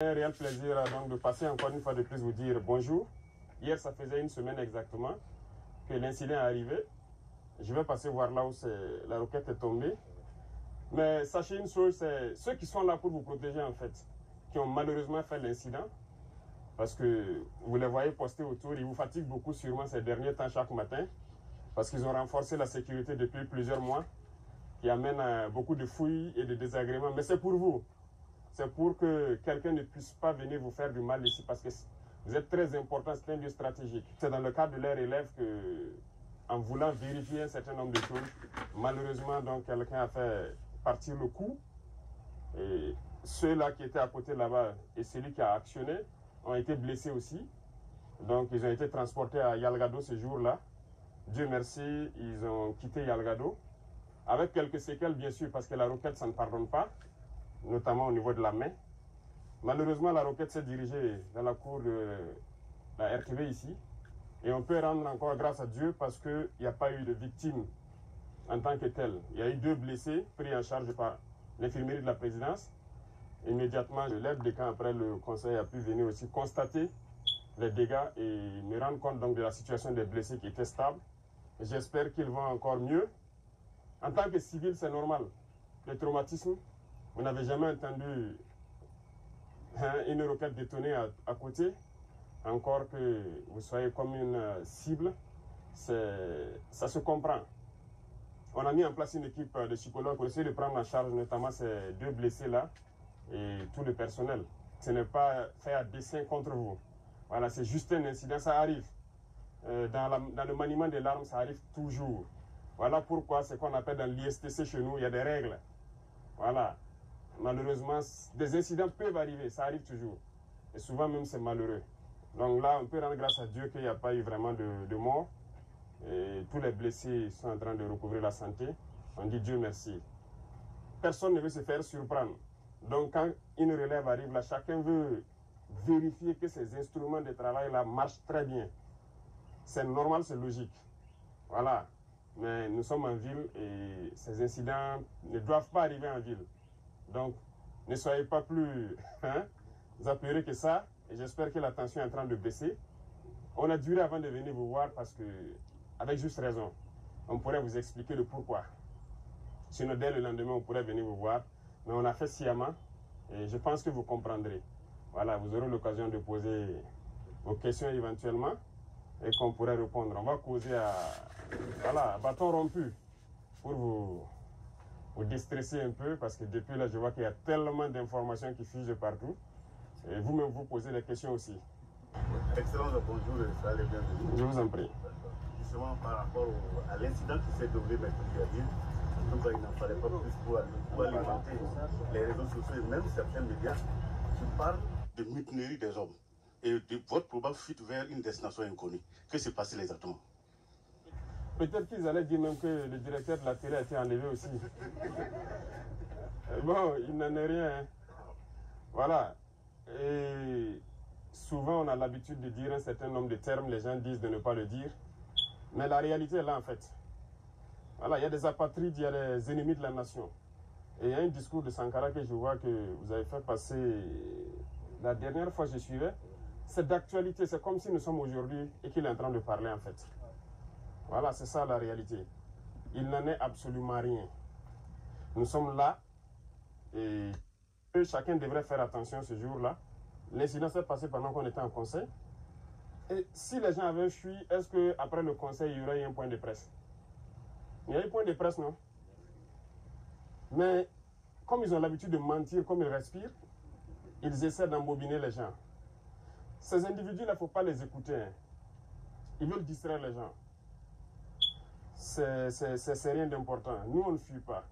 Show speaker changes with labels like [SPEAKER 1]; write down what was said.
[SPEAKER 1] Un réel plaisir donc de passer encore une fois de plus vous dire bonjour. Hier, ça faisait une semaine exactement que l'incident est arrivé. Je vais passer voir là où la roquette est tombée. Mais sachez une chose, c'est ceux qui sont là pour vous protéger en fait, qui ont malheureusement fait l'incident. Parce que vous les voyez postés autour, ils vous fatiguent beaucoup sûrement ces derniers temps chaque matin. Parce qu'ils ont renforcé la sécurité depuis plusieurs mois, qui amène à beaucoup de fouilles et de désagréments. Mais c'est pour vous. C'est pour que quelqu'un ne puisse pas venir vous faire du mal ici parce que vous êtes très important, c'est un lieu stratégique. C'est dans le cadre de leurs élèves que, en voulant vérifier un certain nombre de choses, malheureusement, donc quelqu'un a fait partir le coup. Et ceux-là qui étaient à côté là-bas et celui qui a actionné ont été blessés aussi. Donc ils ont été transportés à Yalgado ce jour-là. Dieu merci, ils ont quitté Yalgado. Avec quelques séquelles, bien sûr, parce que la roquette, ça ne pardonne pas, notamment au niveau de la main. Malheureusement, la roquette s'est dirigée dans la cour de la RTV ici. Et on peut rendre encore grâce à Dieu parce qu'il n'y a pas eu de victimes en tant que telles. Il y a eu 2 blessés pris en charge par l'infirmerie de la présidence. Immédiatement, l'aide de camp après le conseil a pu venir aussi constater les dégâts et me rendre compte donc de la situation des blessés qui était stable. J'espère qu'ils vont encore mieux. En tant que civil, c'est normal. Le traumatisme, vous n'avez jamais entendu une roquette détonée à côté, encore que vous soyez comme une cible, ça se comprend. On a mis en place une équipe de psychologues pour essayer de prendre en charge notamment ces 2 blessés-là et tout le personnel. Ce n'est pas fait à dessein contre vous. Voilà, c'est juste un incident, ça arrive. Dans le maniement des larmes, ça arrive toujours. Voilà pourquoi ce qu'on appelle dans l'ISTC chez nous, il y a des règles. Voilà. Malheureusement, des incidents peuvent arriver, ça arrive toujours. Et souvent même, c'est malheureux. Donc là, on peut rendre grâce à Dieu qu'il n'y a pas eu vraiment de mort. Et tous les blessés sont en train de recouvrir la santé. On dit Dieu merci. Personne ne veut se faire surprendre. Donc quand une relève arrive là, chacun veut vérifier que ces instruments de travail là marchent très bien. C'est normal, c'est logique. Voilà. Mais nous sommes en ville et ces incidents ne doivent pas arriver en ville. Donc, ne soyez pas plus apeurés que ça. Et j'espère que la tension est en train de baisser. On a duré avant de venir vous voir parce que, avec juste raison, on pourrait vous expliquer le pourquoi. Sinon, dès le lendemain, on pourrait venir vous voir. Mais on a fait sciemment et je pense que vous comprendrez. Voilà, vous aurez l'occasion de poser vos questions éventuellement et qu'on pourrait répondre. On va causer à bâton rompu pour vous déstresser un peu parce que depuis là, je vois qu'il y a tellement d'informations qui fusent de partout. Et vous-même, vous posez des questions aussi.
[SPEAKER 2] Excellence, bonjour, ça allait bien.
[SPEAKER 1] Je vous en prie.
[SPEAKER 2] Justement, par rapport à l'incident qui s'est déroulé mercredi, donc il n'en fallait pas plus pour alimenter les réseaux sociaux et même certains médias qui parlent de mutinerie des hommes et de votre probable fuite vers une destination inconnue. Que s'est passé exactement?
[SPEAKER 1] Peut-être qu'ils allaient dire même que le directeur de la télé a été enlevé aussi. Bon, il n'en est rien. Hein. Voilà. Et souvent, on a l'habitude de dire un certain nombre de termes, les gens disent de ne pas le dire. Mais la réalité est là, en fait. Voilà, il y a des apatrides, il y a des ennemis de la nation. Et il y a un discours de Sankara que je vois que vous avez fait passer la dernière fois que je suivais. C'est d'actualité, c'est comme si nous sommes aujourd'hui et qu'il est en train de parler, en fait. Voilà, c'est ça la réalité. Il n'en est absolument rien. Nous sommes là et chacun devrait faire attention ce jour-là. L'incident s'est passé pendant qu'on était en conseil. Et si les gens avaient fui, est-ce qu'après le conseil, il y aurait eu un point de presse? Il y a eu un point de presse, non? Mais comme ils ont l'habitude de mentir, comme ils respirent, ils essaient d'embobiner les gens. Ces individus-là, il ne faut pas les écouter. Hein. Ils veulent distraire les gens. C'est rien d'important. Nous, on ne fuit pas.